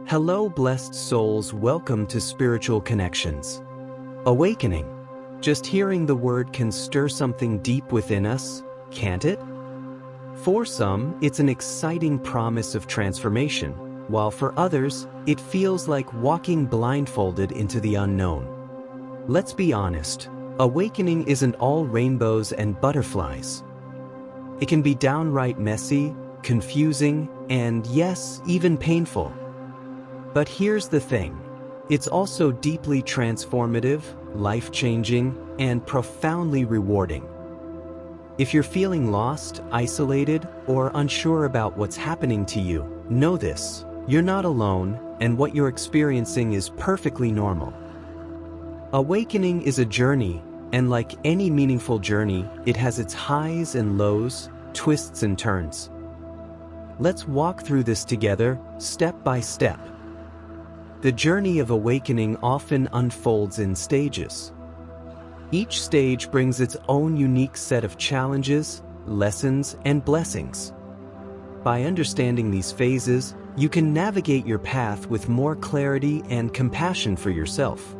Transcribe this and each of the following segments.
Hello, blessed souls, welcome to Spiritual Connections. Awakening. Just hearing the word can stir something deep within us, can't it? For some, it's an exciting promise of transformation, while for others, it feels like walking blindfolded into the unknown. Let's be honest, awakening isn't all rainbows and butterflies. It can be downright messy, confusing, and yes, even painful. But here's the thing, it's also deeply transformative, life-changing, and profoundly rewarding. If you're feeling lost, isolated, or unsure about what's happening to you, know this, you're not alone, and what you're experiencing is perfectly normal. Awakening is a journey, and like any meaningful journey, it has its highs and lows, twists and turns. Let's walk through this together, step by step. The journey of awakening often unfolds in stages. Each stage brings its own unique set of challenges, lessons, and blessings. By understanding these phases, you can navigate your path with more clarity and compassion for yourself.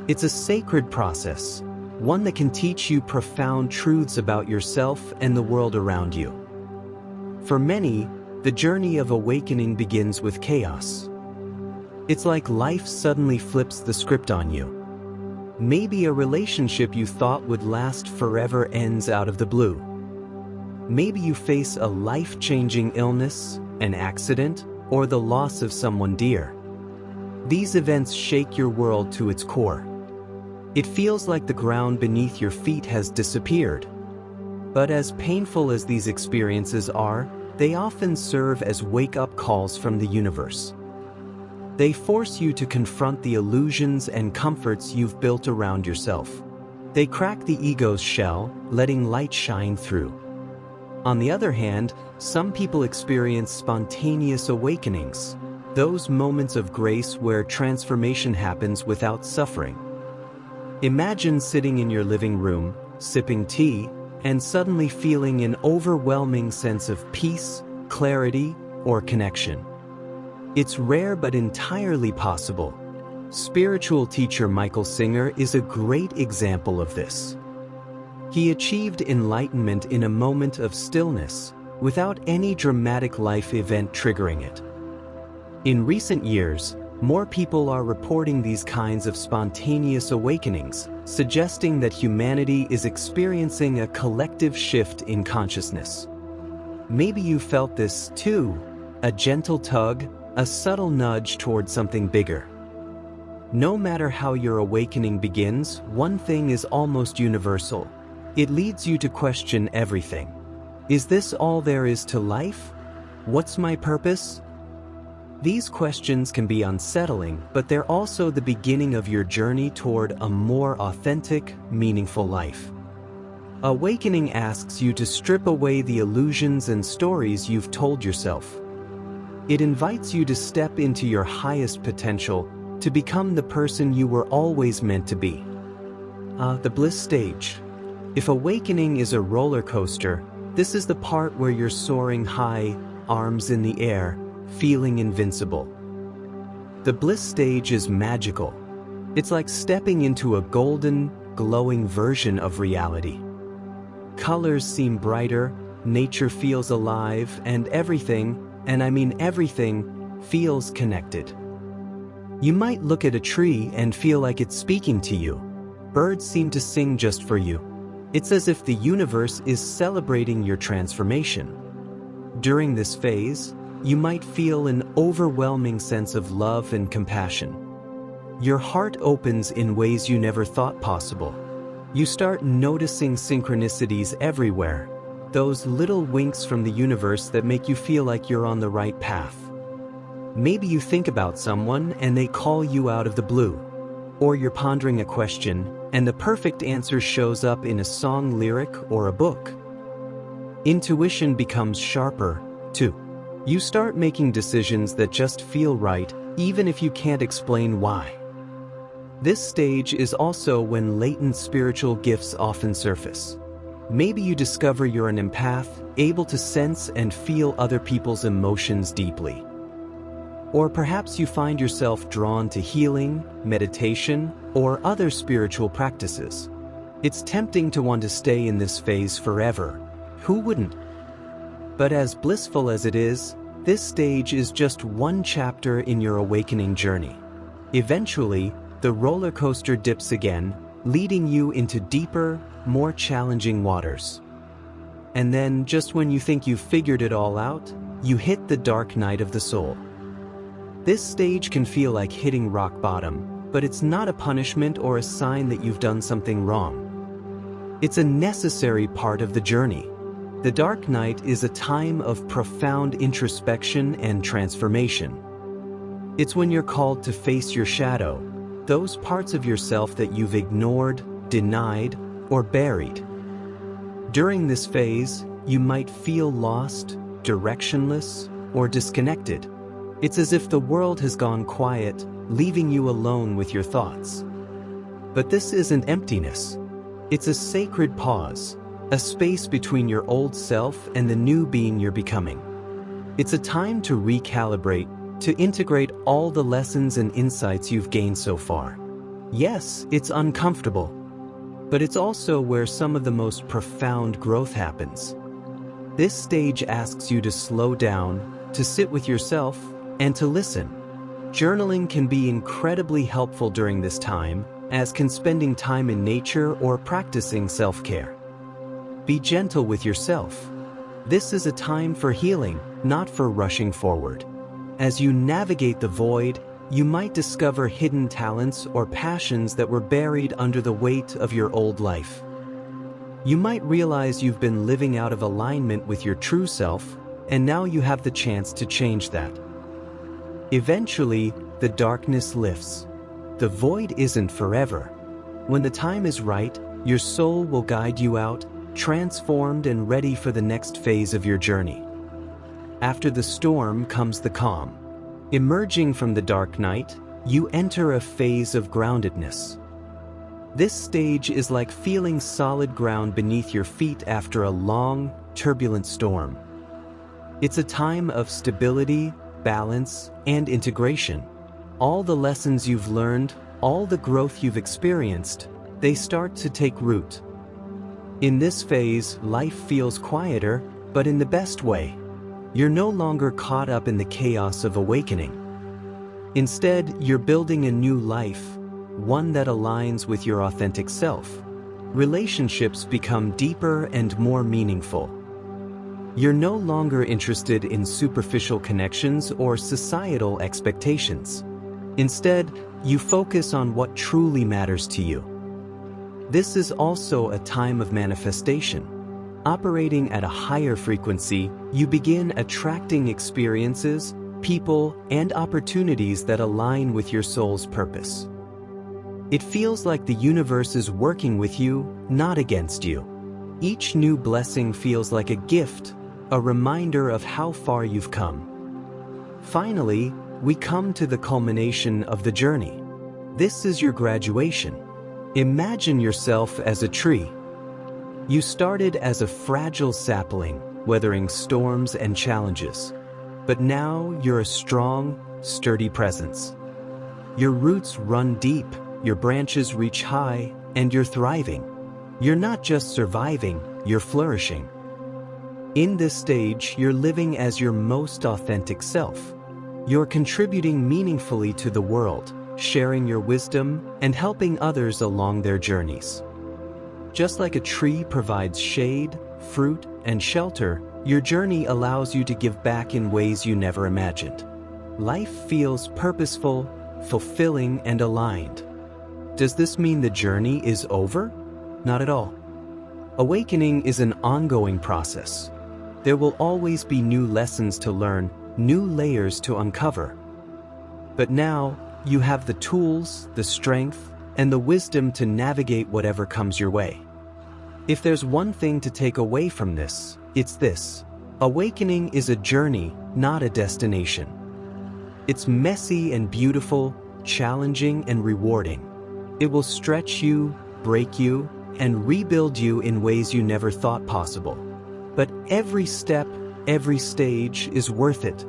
It's a sacred process, one that can teach you profound truths about yourself and the world around you. For many, the journey of awakening begins with chaos. It's like life suddenly flips the script on you. Maybe a relationship you thought would last forever ends out of the blue. Maybe you face a life-changing illness, an accident, or the loss of someone dear. These events shake your world to its core. It feels like the ground beneath your feet has disappeared. But as painful as these experiences are, they often serve as wake-up calls from the universe. They force you to confront the illusions and comforts you've built around yourself. They crack the ego's shell, letting light shine through. On the other hand, some people experience spontaneous awakenings, those moments of grace where transformation happens without suffering. Imagine sitting in your living room, sipping tea, and suddenly feeling an overwhelming sense of peace, clarity, or connection. It's rare but entirely possible. Spiritual teacher Michael Singer is a great example of this. He achieved enlightenment in a moment of stillness, without any dramatic life event triggering it. In recent years, more people are reporting these kinds of spontaneous awakenings, suggesting that humanity is experiencing a collective shift in consciousness. Maybe you felt this too, a gentle tug, a subtle nudge toward something bigger. No matter how your awakening begins, one thing is almost universal. It leads you to question everything. Is this all there is to life? What's my purpose? These questions can be unsettling, but they're also the beginning of your journey toward a more authentic, meaningful life. Awakening asks you to strip away the illusions and stories you've told yourself. It invites you to step into your highest potential, to become the person you were always meant to be. The Bliss stage. If awakening is a roller coaster, this is the part where you're soaring high, arms in the air, feeling invincible. The Bliss stage is magical. It's like stepping into a golden, glowing version of reality. Colors seem brighter, nature feels alive, and everything, and I mean everything, feels connected. You might look at a tree and feel like it's speaking to you. Birds seem to sing just for you. It's as if the universe is celebrating your transformation. During this phase, you might feel an overwhelming sense of love and compassion. Your heart opens in ways you never thought possible. You start noticing synchronicities everywhere, those little winks from the universe that make you feel like you're on the right path. Maybe you think about someone and they call you out of the blue. Or you're pondering a question and the perfect answer shows up in a song lyric or a book. Intuition becomes sharper, too. You start making decisions that just feel right, even if you can't explain why. This stage is also when latent spiritual gifts often surface. Maybe you discover you're an empath, able to sense and feel other people's emotions deeply. Or perhaps you find yourself drawn to healing, meditation, or other spiritual practices. It's tempting to want to stay in this phase forever. Who wouldn't? But as blissful as it is, this stage is just one chapter in your awakening journey. Eventually, the roller coaster dips again, leading you into deeper, more challenging waters. And then, just when you think you've figured it all out, you hit the dark night of the soul. This stage can feel like hitting rock bottom, but it's not a punishment or a sign that you've done something wrong. It's a necessary part of the journey. The dark night is a time of profound introspection and transformation. It's when you're called to face your shadow, those parts of yourself that you've ignored, denied, or buried. During this phase, you might feel lost, directionless, or disconnected. It's as if the world has gone quiet, leaving you alone with your thoughts. But this isn't emptiness. It's a sacred pause, a space between your old self and the new being you're becoming. It's a time to recalibrate, to integrate all the lessons and insights you've gained so far. Yes, it's uncomfortable, but it's also where some of the most profound growth happens. This stage asks you to slow down, to sit with yourself, and to listen. Journaling can be incredibly helpful during this time, as can spending time in nature or practicing self-care. Be gentle with yourself. This is a time for healing, not for rushing forward. As you navigate the void, you might discover hidden talents or passions that were buried under the weight of your old life. You might realize you've been living out of alignment with your true self, and now you have the chance to change that. Eventually, the darkness lifts. The void isn't forever. When the time is right, your soul will guide you out, transformed and ready for the next phase of your journey. After the storm comes the calm. Emerging from the dark night, you enter a phase of groundedness. This stage is like feeling solid ground beneath your feet after a long, turbulent storm. It's a time of stability, balance, and integration. All the lessons you've learned, all the growth you've experienced, they start to take root. In this phase, life feels quieter, but in the best way. You're no longer caught up in the chaos of awakening. Instead, you're building a new life, one that aligns with your authentic self. Relationships become deeper and more meaningful. You're no longer interested in superficial connections or societal expectations. Instead, you focus on what truly matters to you. This is also a time of manifestation. Operating at a higher frequency, you begin attracting experiences, people, and opportunities that align with your soul's purpose. It feels like the universe is working with you, not against you. Each new blessing feels like a gift, a reminder of how far you've come. Finally, we come to the culmination of the journey. This is your graduation. Imagine yourself as a tree. You started as a fragile sapling, weathering storms and challenges. But now you're a strong, sturdy presence. Your roots run deep, your branches reach high, and you're thriving. You're not just surviving, you're flourishing. In this stage, you're living as your most authentic self. You're contributing meaningfully to the world, sharing your wisdom, and helping others along their journeys. Just like a tree provides shade, fruit, and shelter, your journey allows you to give back in ways you never imagined. Life feels purposeful, fulfilling, and aligned. Does this mean the journey is over? Not at all. Awakening is an ongoing process. There will always be new lessons to learn, new layers to uncover. But now, you have the tools, the strength, and the wisdom to navigate whatever comes your way. If there's one thing to take away from this, it's this. Awakening is a journey, not a destination. It's messy and beautiful, challenging and rewarding. It will stretch you, break you, and rebuild you in ways you never thought possible. But every step, every stage is worth it.